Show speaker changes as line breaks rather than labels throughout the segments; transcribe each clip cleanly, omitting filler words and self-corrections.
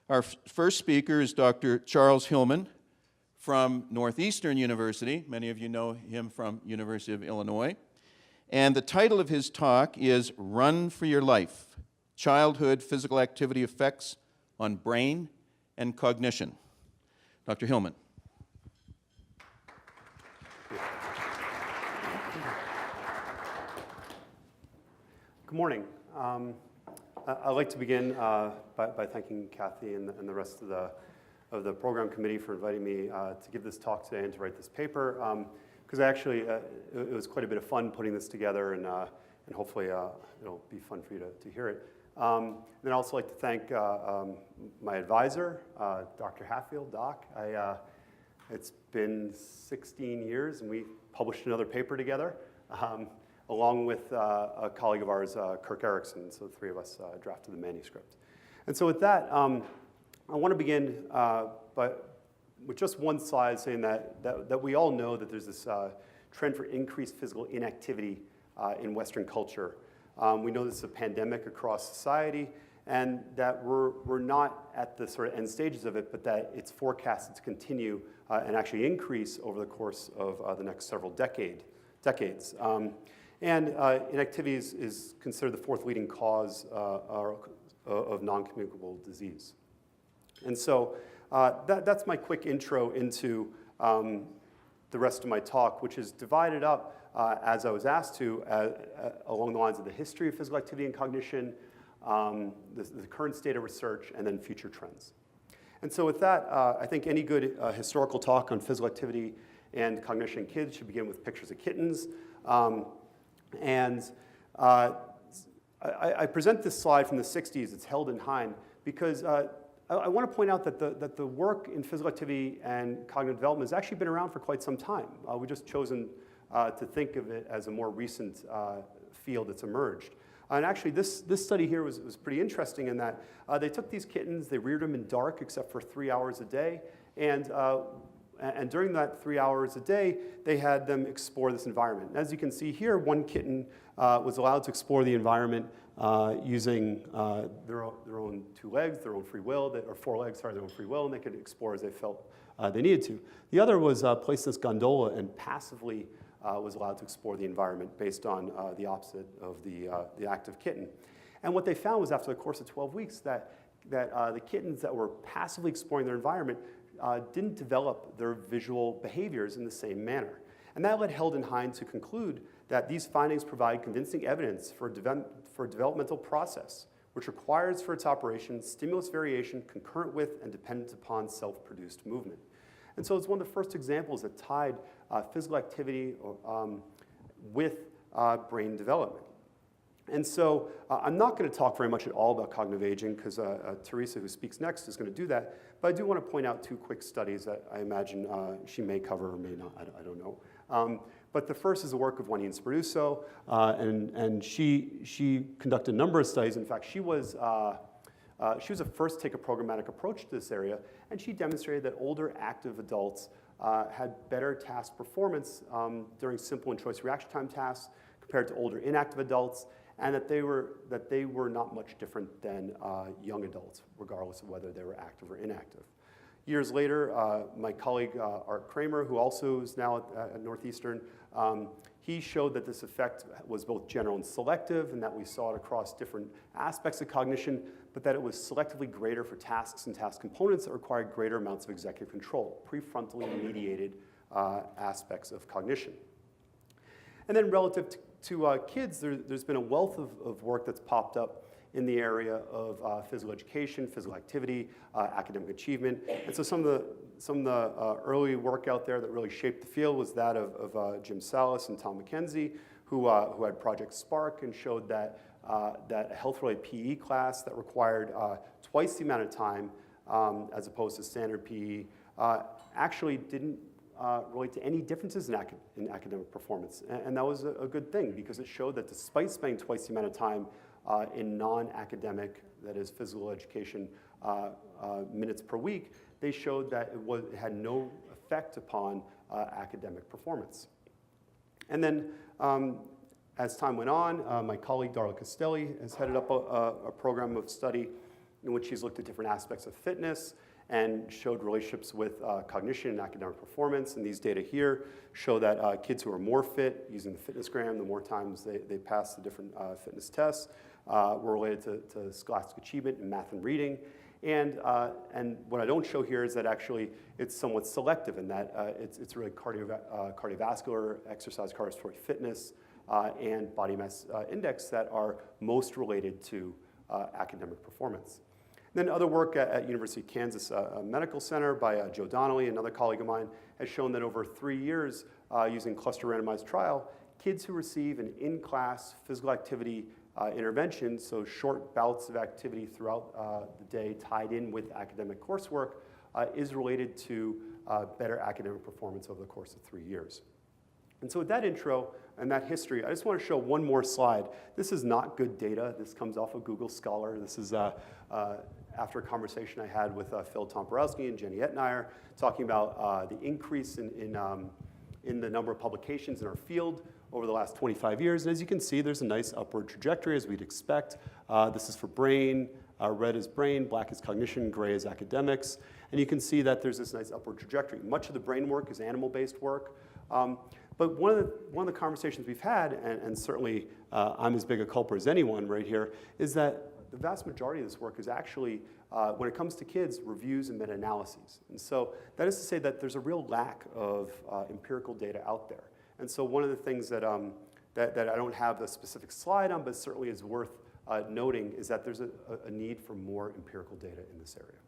Our first speaker is Dr. Charles Hillman from Northeastern University. Many of you know him from University of Illinois. And the title of his talk is Run for Your Life, Childhood Physical Activity Effects on Brain and Cognition. Dr. Hillman.
Good morning. I'd like to begin by thanking Kathy and the rest of the program committee for inviting me to give this talk today and to write this paper. Because actually, it was quite a bit of fun putting this together, and hopefully it'll be fun for you to hear it. And I'd also like to thank my advisor, Dr. Hatfield, Doc. It's been 16 years, and we published another paper together. Along with a colleague of ours, Kirk Erickson. So the three of us drafted the manuscript. And so with that, I want to begin with just one slide saying that we all know that there's this trend for increased physical inactivity in Western culture. We know this is a pandemic across society, and that we're not at the sort of end stages of it, but that it's forecasted to continue and actually increase over the course of the next several decades. And inactivity is considered the fourth leading cause of non-communicable disease. And so that's my quick intro into the rest of my talk, which is divided up, as I was asked to, along the lines of the history of physical activity and cognition, the current state of research, and then future trends. And so with that, I think any good historical talk on physical activity and cognition in kids should begin with pictures of kittens. I present this slide from the 60s. It's held in Hein because I want to point out that the work in physical activity and cognitive development has actually been around for quite some time. We've just chosen to think of it as a more recent field that's emerged. And actually, this study here was pretty interesting in that they took these kittens, they reared them in dark except for 3 hours a day, and during that 3 hours a day, they had them explore this environment. And as you can see here, one kitten was allowed to explore the environment using their own 2 legs, their own free will, or 4 legs, sorry, their own free will, and they could explore as they felt they needed to. The other was placed in this gondola and passively was allowed to explore the environment based on the opposite of the active kitten. And what they found was after the course of 12 weeks that the kittens that were passively exploring their environment didn't develop their visual behaviors in the same manner. And that led Held and Hein to conclude that these findings provide convincing evidence for a developmental process, which requires for its operation stimulus variation concurrent with and dependent upon self-produced movement. And so it's one of the first examples that tied physical activity with brain development. And so I'm not going to talk very much at all about cognitive aging because Teresa, who speaks next, is going to do that. But I do want to point out 2 quick studies that I imagine she may cover or may not. I don't know. But the first is the work of Juanine Sperduso, and she conducted a number of studies. In fact, she was the first to take a programmatic approach to this area, and she demonstrated that older active adults had better task performance during simple and choice reaction time tasks compared to older inactive adults, and that they were not much different than young adults, regardless of whether they were active or inactive. Years later, my colleague Art Kramer, who also is now at Northeastern, he showed that this effect was both general and selective, and that we saw it across different aspects of cognition, but that it was selectively greater for tasks and task components that required greater amounts of executive control, prefrontally mediated aspects of cognition. And then relative to kids, there's been a wealth of work that's popped up in the area of physical education, physical activity, academic achievement. And so some of the early work out there that really shaped the field was that of Jim Salas and Tom McKenzie, who had Project Spark and showed that a health-related PE class that required twice the amount of time as opposed to standard PE actually didn't relate to any differences in academic performance. And that was a good thing because it showed that despite spending twice the amount of time in non-academic, that is physical education, minutes per week, they showed that it had no effect upon academic performance. And then as time went on, my colleague Darla Castelli has headed up a program of study in which she's looked at different aspects of fitness and showed relationships with cognition and academic performance. And these data here show that kids who are more fit using the fitnessgram, the more times they pass the different fitness tests, were related to scholastic achievement in math and reading. And what I don't show here is that actually it's somewhat selective in that it's really cardiovascular, exercise, cardiorespiratory fitness, and body mass index that are most related to academic performance. Then other work at University of Kansas Medical Center by Joe Donnelly, another colleague of mine, has shown that over 3 years using cluster randomized trial, kids who receive an in-class physical activity intervention, so short bouts of activity throughout the day tied in with academic coursework, is related to better academic performance over the course of 3 years. And so with that intro and that history, I just want to show one more slide. This is not good data. This comes off of Google Scholar. This is after a conversation I had with Phil Tomporowski and Jenny Etnier, talking about the increase in the number of publications in our field over the last 25 years. And as you can see, there's a nice upward trajectory as we'd expect. This is for brain. Red is brain, black is cognition, gray is academics. And you can see that there's this nice upward trajectory. Much of the brain work is animal-based work. But one of the conversations we've had, and certainly I'm as big a culprit as anyone right here, is that the vast majority of this work is actually, when it comes to kids, reviews and meta-analyses. And so that is to say that there's a real lack of empirical data out there. And so one of the things that I don't have a specific slide on, but certainly is worth noting, is that there's a need for more empirical data in this area.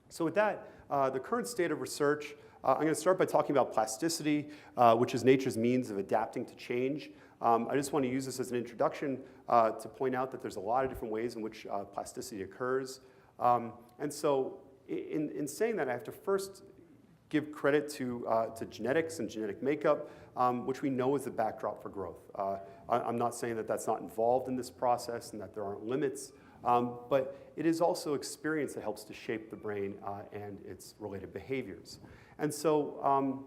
So with that, the current state of research, I'm going to start by talking about plasticity, which is nature's means of adapting to change. I just want to use this as an introduction to point out that there's a lot of different ways in which plasticity occurs. And so in saying that, I have to first give credit to genetics and genetic makeup, which we know is the backdrop for growth. I'm not saying that that's not involved in this process and that there aren't limits, but it is also experience that helps to shape the brain and its related behaviors. And so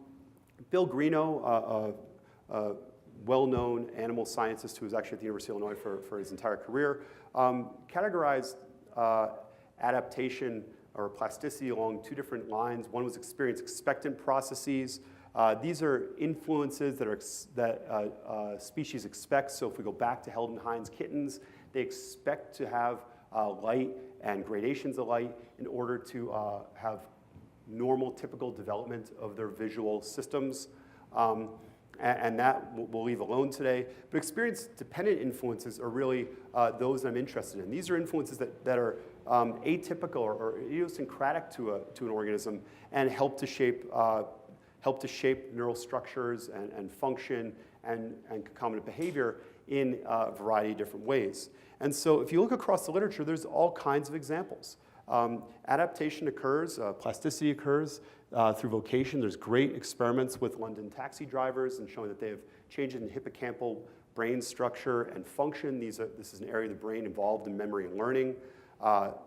Bill Greeno, a well-known animal scientist who was actually at the University of Illinois for his entire career, categorized adaptation or plasticity along two different lines. One was experience expectant processes. These are influences that species expect. So if we go back to Heldon Hines kittens, they expect to have light and gradations of light in order to have normal, typical development of their visual systems. And that we'll leave alone today. But experience-dependent influences are really those I'm interested in. These are influences that are atypical or idiosyncratic to an organism and help to shape neural structures and function and concomitant behavior in a variety of different ways. And so if you look across the literature, there's all kinds of examples. Adaptation occurs, plasticity occurs through vocation. There's great experiments with London taxi drivers and showing that they have changes in hippocampal brain structure and function. This is an area of the brain involved in memory and learning.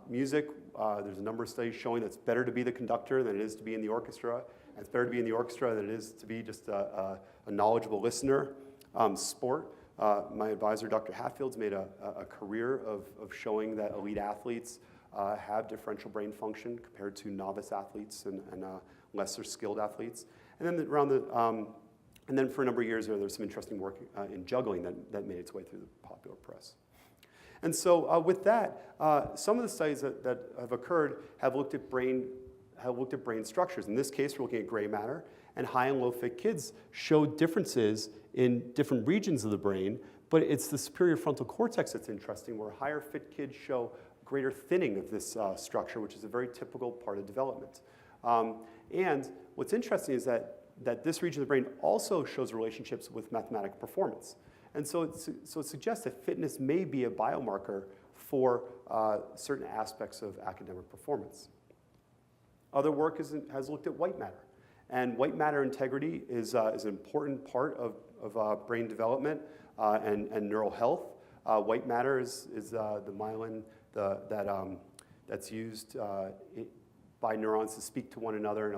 Music, there's a number of studies showing that it's better to be the conductor than it is to be in the orchestra. And it's better to be in the orchestra than it is to be just a knowledgeable listener. Sport, my advisor, Dr. Hatfield's made a career of showing that elite athletes have differential brain function compared to novice athletes and lesser skilled athletes. And then and then for a number of years there's some interesting work in juggling that made its way through the popular press. And so with that, some of the studies that have occurred have looked at brain structures. In this case, we're looking at gray matter, and high and low fit kids showed differences in different regions of the brain, but it's the superior frontal cortex that's interesting, where higher fit kids show greater thinning of this structure, which is a very typical part of development. And what's interesting is that this region of the brain also shows relationships with mathematical performance. And so it suggests that fitness may be a biomarker for certain aspects of academic performance. Other work has looked at white matter. And white matter integrity is an important part of brain development and neural health. White matter is the myelin that's used by neurons to speak to one another and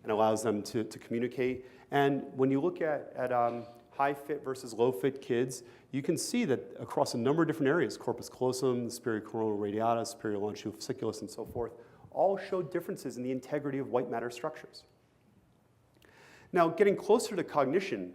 allows them to communicate. And when you look at high-fit versus low-fit kids, you can see that across a number of different areas, corpus callosum, superior coronal radiata, superior longitudinal fasciculus, and so forth, all show differences in the integrity of white matter structures. Now, getting closer to cognition,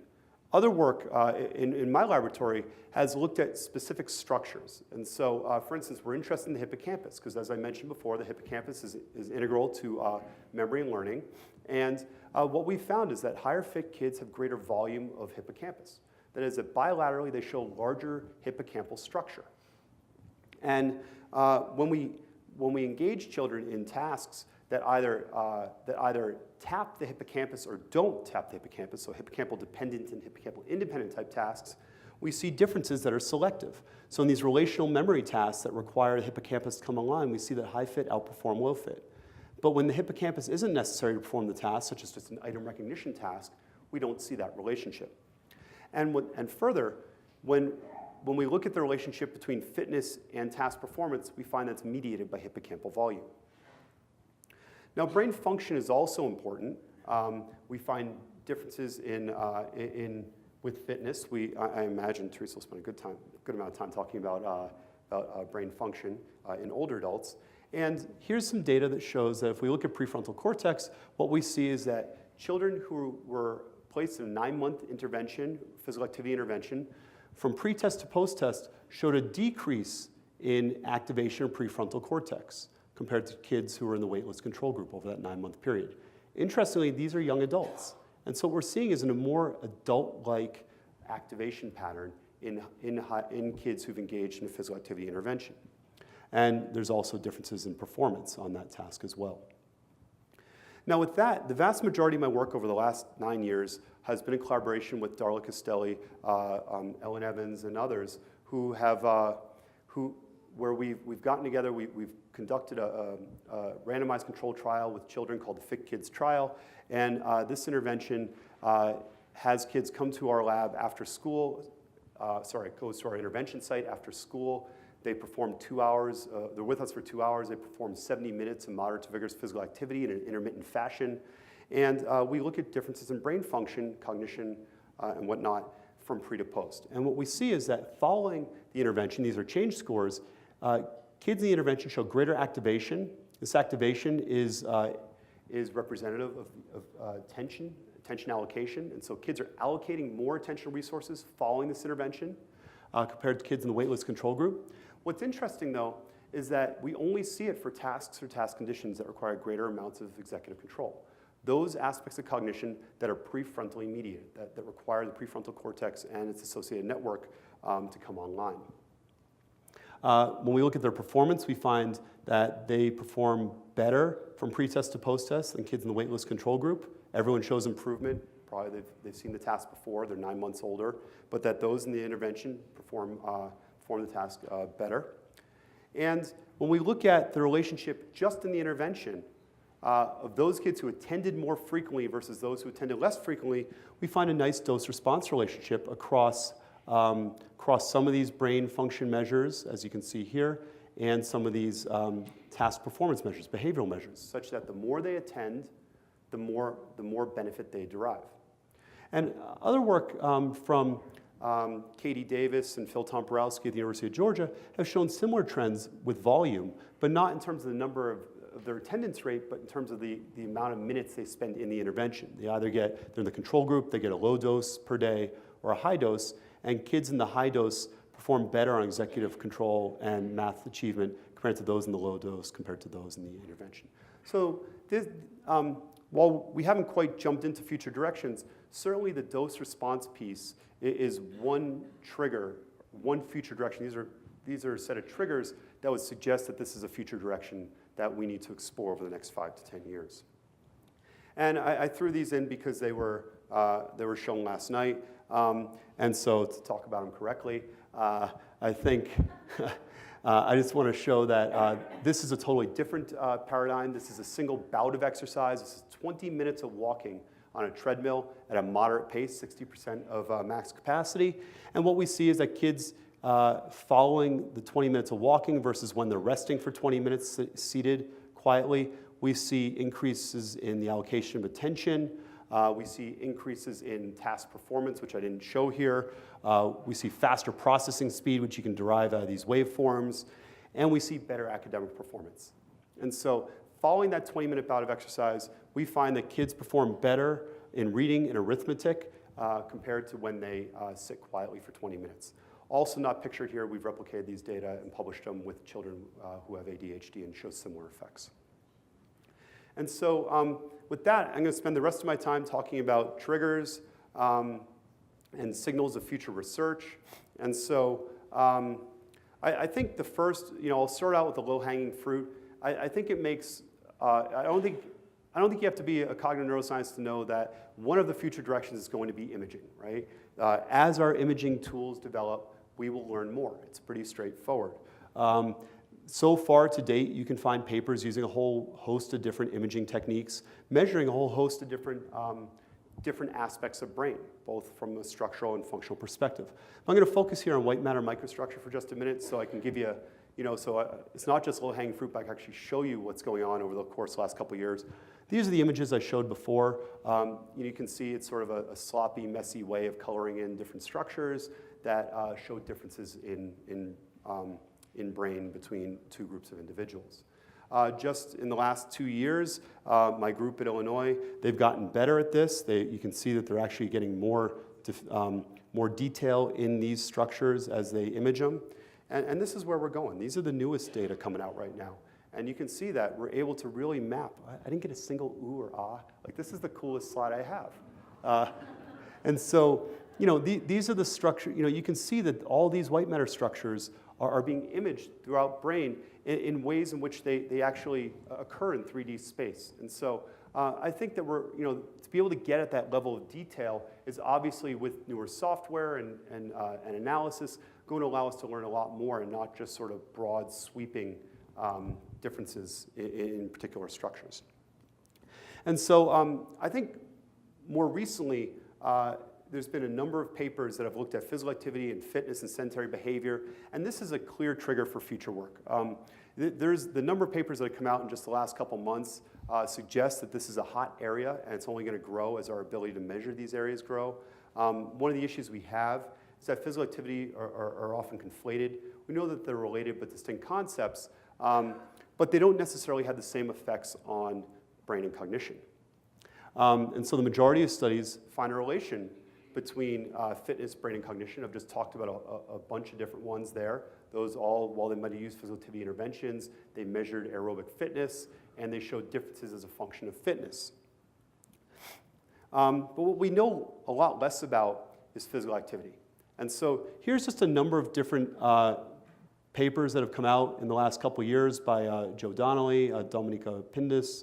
other work in my laboratory has looked at specific structures. And so, for instance, we're interested in the hippocampus, because as I mentioned before, the hippocampus is integral to memory and learning. And what we found is that higher fit kids have greater volume of hippocampus. That is, that bilaterally they show larger hippocampal structure. And when we engage children in tasks that either tap the hippocampus or don't tap the hippocampus, so hippocampal dependent and hippocampal independent type tasks, we see differences that are selective. So in these relational memory tasks that require the hippocampus to come online, we see that high fit outperform low fit. But when the hippocampus isn't necessary to perform the task, such as just an item recognition task, we don't see that relationship. And further, when we look at the relationship between fitness and task performance, we find that's mediated by hippocampal volume. Now, brain function is also important. We find differences with fitness. I imagine Teresa will spend a good amount of time talking about brain function in older adults. And here's some data that shows that if we look at prefrontal cortex, what we see is that children who were placed in a 9-month intervention, physical activity intervention, from pre-test to post-test showed a decrease in activation of prefrontal cortex compared to kids who were in the weightless control group over that 9-month period. Interestingly, these are young adults. And so what we're seeing is a more adult-like activation pattern in kids who've engaged in a physical activity intervention. And there's also differences in performance on that task as well. Now with that, the vast majority of my work over the last 9 years has been in collaboration with Darla Castelli, Ellen Evans, and others who have, where we've gotten together, we've conducted a randomized controlled trial with children called the Fit Kids trial. And this intervention has kids come to our lab after school, goes to our intervention site after school. They perform 2 hours, they're with us for 2 hours. They perform 70 minutes of moderate to vigorous physical activity in an intermittent fashion. And we look at differences in brain function, cognition, and whatnot from pre to post. And what we see is that following the intervention, these are change scores, kids in the intervention show greater activation. This activation is representative of attention allocation. And so kids are allocating more attentional resources following this intervention compared to kids in the weightless control group. What's interesting, though, is that we only see it for tasks or task conditions that require greater amounts of executive control. Those aspects of cognition that are prefrontally mediated, that require the prefrontal cortex and its associated network to come online. When we look at their performance, we find that they perform better from pre-test to post-test than kids in the weightless control group. Everyone shows improvement. Probably they've seen the task before, they're 9 months older, but that those in the intervention perform the task better. And when we look at the relationship just in the intervention of those kids who attended more frequently versus those who attended less frequently, we find a nice dose-response relationship across some of these brain function measures, as you can see here, and some of these task performance measures, behavioral measures, such that the more they attend, the more benefit they derive. And other work from Katie Davis and Phil Tomporowski at the University of Georgia have shown similar trends with volume, but not in terms of the number of their attendance rate, but in terms of the amount of minutes they spend in the intervention. They're in the control group, they get a low dose per day or a high dose, and kids in the high dose perform better on executive control and math achievement compared to those in the low dose compared to those in the intervention. So this, while we haven't quite jumped into future directions, certainly the dose response piece is one trigger, one future direction. These are a set of triggers that would suggest that this is a future direction that we need to explore over the next 5 to 10 years. And I threw these in because they were shown last night. And so to talk about them correctly, I think I just want to show that this is a totally different paradigm. This is a single bout of exercise. This is 20 minutes of walking on a treadmill at a moderate pace, 60% of max capacity. And what we see is that kids following the 20 minutes of walking versus when they're resting for 20 minutes seated quietly, we see increases in the allocation of attention, We see increases in task performance, which I didn't show here. We see faster processing speed, which you can derive out of these waveforms. And we see better academic performance. And so following that 20-minute bout of exercise, we find that kids perform better in reading and arithmetic compared to when they sit quietly for 20 minutes. Also not pictured here, we've replicated these data and published them with children who have ADHD and show similar effects. And so with that, I'm going to spend the rest of my time talking about triggers and signals of future research. And so I think the first, I'll start out with the low-hanging fruit. I think it makes, I don't think you have to be a cognitive neuroscientist to know that one of the future directions is going to be imaging, right? As our imaging tools develop, we will learn more. It's pretty straightforward. So far to date, you can find papers using a whole host of different imaging techniques, measuring a whole host of different aspects of brain, both from a structural and functional perspective. I'm going to focus here on white matter microstructure for just a minute so I can give you, it's not just low-hanging fruit, but I can actually show you what's going on over the course of the last couple of years. These are the images I showed before. You can see it's sort of a sloppy, messy way of coloring in different structures that show differences in brain between two groups of individuals. Just in the last 2 years, my group at Illinois, they've gotten better at this. You can see that they're actually getting more detail in these structures as they image them. And this is where we're going. These are the newest data coming out right now. And you can see that we're able to really map. I didn't get a single ooh or ah. Like, this is the coolest slide I have. And so, these are the structure. You can see that all these white matter structures are being imaged throughout brain in ways in which they actually occur in 3D space. And so I think that to be able to get at that level of detail is obviously with newer software and analysis going to allow us to learn a lot more and not just sort of broad sweeping differences in particular structures. And so I think more recently, there's been a number of papers that have looked at physical activity and fitness and sedentary behavior, and this is a clear trigger for future work. There's the number of papers that have come out in just the last couple months suggest that this is a hot area, and it's only going to grow as our ability to measure these areas grow. One of the issues we have is that physical activity are often conflated. We know that they're related but distinct concepts, but they don't necessarily have the same effects on brain and cognition. And so the majority of studies find a relation between fitness, brain, and cognition. I've just talked about a bunch of different ones there. Those all, while they might have used physical activity interventions, they measured aerobic fitness, and they showed differences as a function of fitness. But what we know a lot less about is physical activity. And so here's just a number of different papers that have come out in the last couple of years by Joe Donnelly, Dominika Pindis,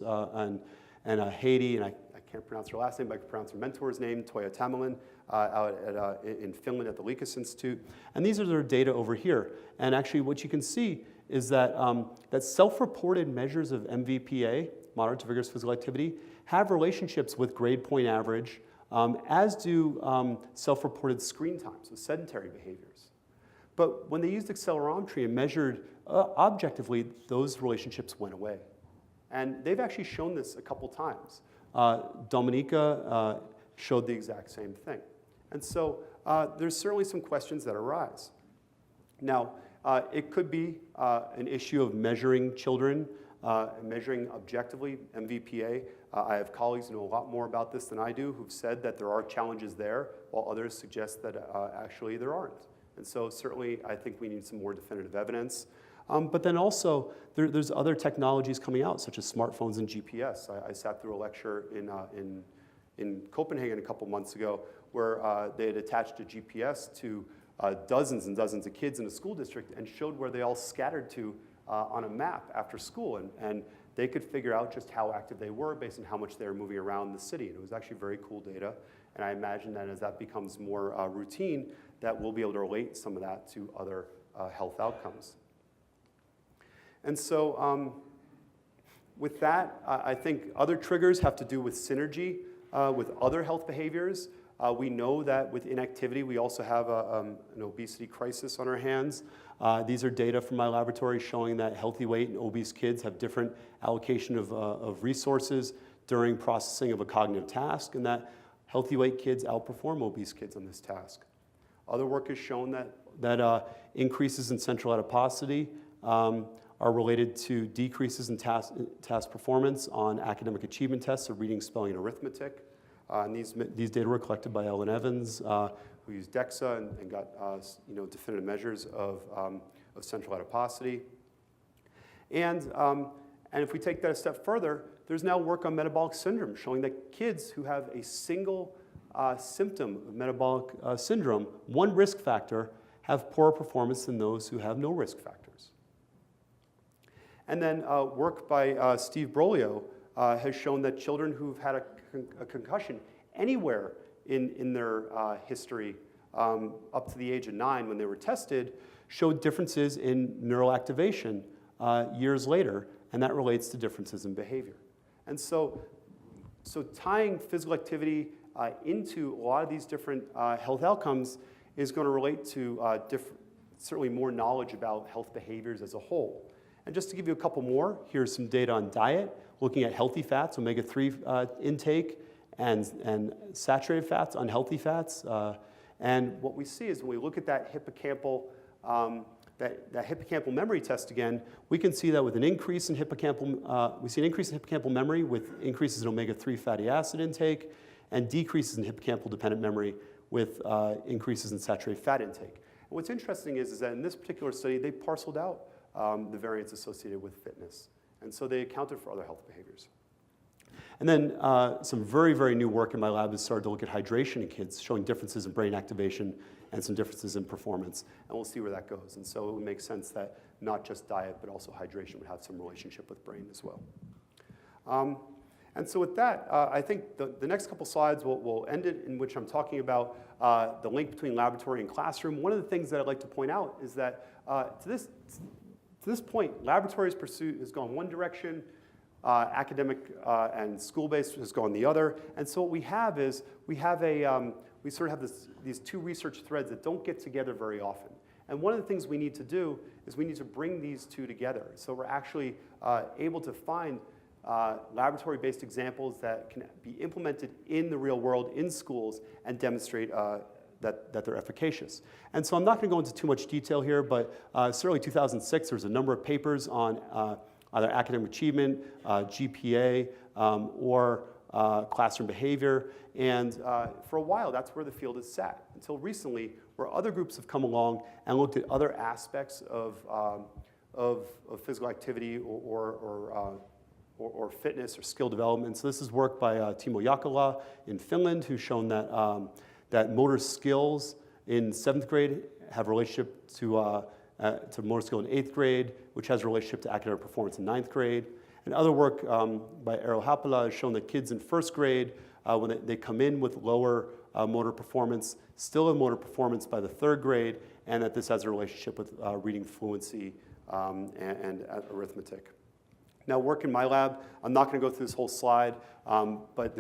and Heidi, and I can't pronounce her last name, but I can pronounce her mentor's name, Toija Tammilin, out in Finland at the Likas Institute. And these are their data over here. And actually what you can see is that, that self-reported measures of MVPA, moderate to vigorous physical activity, have relationships with grade point average, as do self-reported screen time, so sedentary behaviors. But when they used accelerometry and measured objectively, those relationships went away. And they've actually shown this a couple times. Dominika showed the exact same thing. And so there's certainly some questions that arise. Now, it could be an issue of measuring children, measuring objectively MVPA. I have colleagues who know a lot more about this than I do who've said that there are challenges there, while others suggest that actually there aren't. And so certainly I think we need some more definitive evidence. But then also, there's other technologies coming out, such as smartphones and GPS. I sat through a lecture in Copenhagen a couple months ago where they had attached a GPS to dozens and dozens of kids in a school district and showed where they all scattered to on a map after school. And they could figure out just how active they were based on how much they were moving around the city. And it was actually very cool data. And I imagine that as that becomes more routine, that we'll be able to relate some of that to other health outcomes. And so with that, I think other triggers have to do with synergy with other health behaviors. We know that with inactivity, we also have an obesity crisis on our hands. These are data from my laboratory showing that healthy weight and obese kids have different allocation of resources during processing of a cognitive task, and that healthy weight kids outperform obese kids on this task. Other work has shown that increases in central adiposity are related to decreases in task performance on academic achievement tests of reading, spelling, and arithmetic. And these data were collected by Ellen Evans, who used DEXA and got definitive measures of central adiposity. And if we take that a step further, there's now work on metabolic syndrome showing that kids who have a single symptom of metabolic syndrome, one risk factor, have poorer performance than those who have no risk factors. And then work by Steve Broglio has shown that children who've had a concussion anywhere in their history up to the age of 9 when they were tested showed differences in neural activation years later, and that relates to differences in behavior. And so tying physical activity into a lot of these different health outcomes is going to relate to certainly more knowledge about health behaviors as a whole. And just to give you a couple more, here's some data on diet, looking at healthy fats, omega-3 intake, and saturated fats, unhealthy fats. And what we see is when we look at that hippocampal that hippocampal memory test again, we can see that with an increase in hippocampal memory with increases in omega-3 fatty acid intake and decreases in hippocampal-dependent memory with increases in saturated fat intake. And what's interesting is that in this particular study, they parceled out the variance associated with fitness. And so they accounted for other health behaviors. And then some very, very new work in my lab has started to look at hydration in kids, showing differences in brain activation and some differences in performance. And we'll see where that goes. And so it would make sense that not just diet, but also hydration would have some relationship with brain as well. And so with that, I think the next couple slides will end it in which I'm talking about the link between laboratory and classroom. One of the things that I'd like to point out is that to this point, laboratory's pursuit has gone one direction, academic and school-based has gone the other. And so what we have is we sort of have these two research threads that don't get together very often. And one of the things we need to do is we need to bring these two together. So we're actually able to find laboratory-based examples that can be implemented in the real world in schools and demonstrate that they're efficacious. And so I'm not going to go into too much detail here, but certainly 2006, there was a number of papers on either academic achievement, GPA, or classroom behavior. And for a while, that's where the field has sat, until recently, where other groups have come along and looked at other aspects of physical activity or fitness or skill development. So this is work by Timo Jakala in Finland, who's shown that, that motor skills in 7th grade have a relationship to motor skill in 8th grade, which has a relationship to academic performance in 9th grade. And other work by Eero Haapala has shown that kids in 1st grade, when they come in with lower motor performance, still have motor performance by the 3rd grade, and that this has a relationship with reading fluency and arithmetic. Now, work in my lab, I'm not going to go through this whole slide, but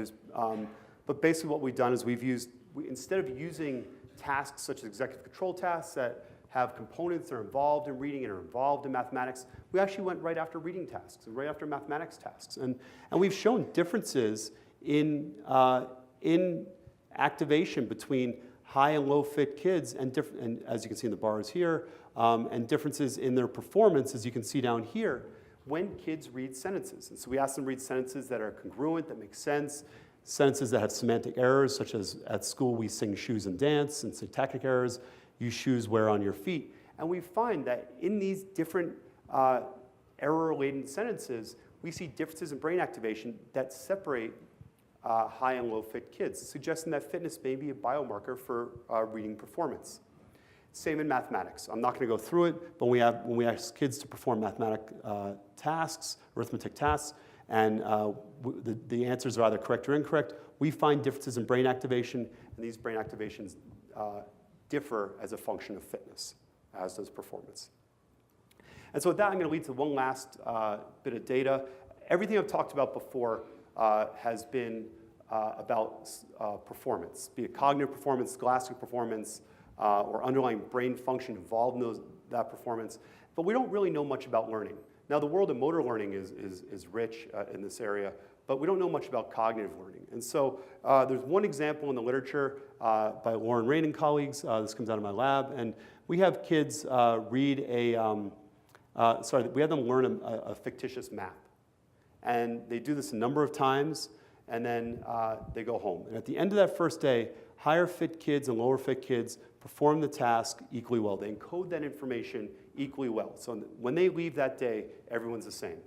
basically what we've done is instead of using tasks such as executive control tasks that have components that are involved in reading and are involved in mathematics, we actually went right after reading tasks and right after mathematics tasks. And we've shown differences in activation between high and low fit kids and as you can see in the bars here, and differences in their performance, as you can see down here, when kids read sentences. And so we asked them to read sentences that are congruent, that make sense, sentences that have semantic errors, such as at school we sing shoes and dance, and syntactic errors, you shoes wear on your feet. And we find that in these different error-related sentences, we see differences in brain activation that separate high and low fit kids, suggesting that fitness may be a biomarker for reading performance. Same in mathematics. I'm not going to go through it, but when we ask kids to perform mathematic tasks, arithmetic tasks, and the answers are either correct or incorrect, we find differences in brain activation, and these brain activations differ as a function of fitness, as does performance. And so with that, I'm going to lead to one last bit of data. Everything I've talked about before has been about performance, be it cognitive performance, scholastic performance, or underlying brain function involved in that performance. But we don't really know much about learning. Now, the world of motor learning is rich in this area, but we don't know much about cognitive learning. And so there's one example in the literature by Lauren Rain and colleagues. This comes out of my lab. And we have kids we have them learn a fictitious map. And they do this a number of times, and then they go home. And at the end of that first day, higher fit kids and lower fit kids perform the task equally well. They encode that information equally well. So when they leave that day, everyone's the same.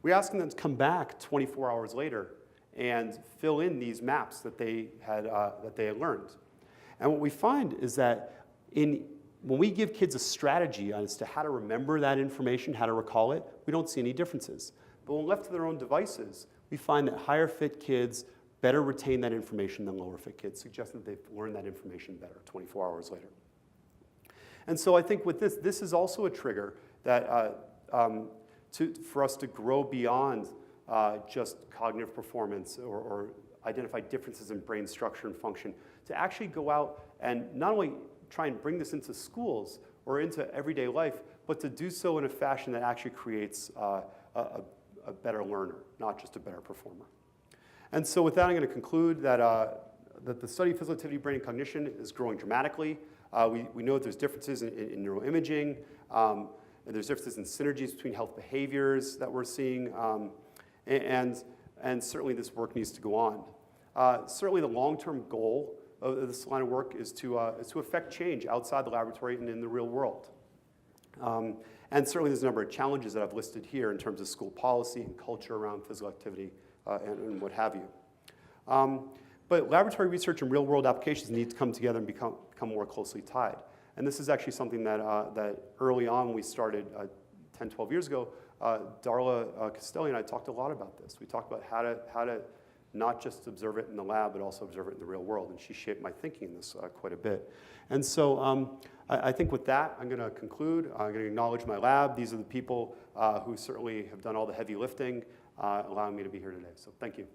We ask them to come back 24 hours later and fill in these maps that they had learned. And what we find is that when we give kids a strategy as to how to remember that information, how to recall it, we don't see any differences. But when left to their own devices, we find that higher fit kids better retain that information than lower fit kids, suggesting that they've learned that information better 24 hours later. And so I think with this is also a trigger that for us to grow beyond just cognitive performance or identify differences in brain structure and function, to actually go out and not only try and bring this into schools or into everyday life, but to do so in a fashion that actually creates a better learner, not just a better performer. And so with that, I'm going to conclude that, that the study of physical activity, brain, and cognition is growing dramatically. We know that there's differences in neuroimaging, and there's differences in synergies between health behaviors that we're seeing, and certainly this work needs to go on. Certainly the long-term goal of this line of work is to affect change outside the laboratory and in the real world. And certainly there's a number of challenges that I've listed here in terms of school policy and culture around physical activity and what have you. But laboratory research and real-world applications need to come together and become more closely tied. And this is actually something that early on when we started 10, 12 years ago, Darla Castelli and I talked a lot about this. We talked about how to not just observe it in the lab, but also observe it in the real world. And she shaped my thinking in this quite a bit. And so I think with that, I'm going to conclude. I'm going to acknowledge my lab. These are the people who certainly have done all the heavy lifting, allowing me to be here today. So thank you.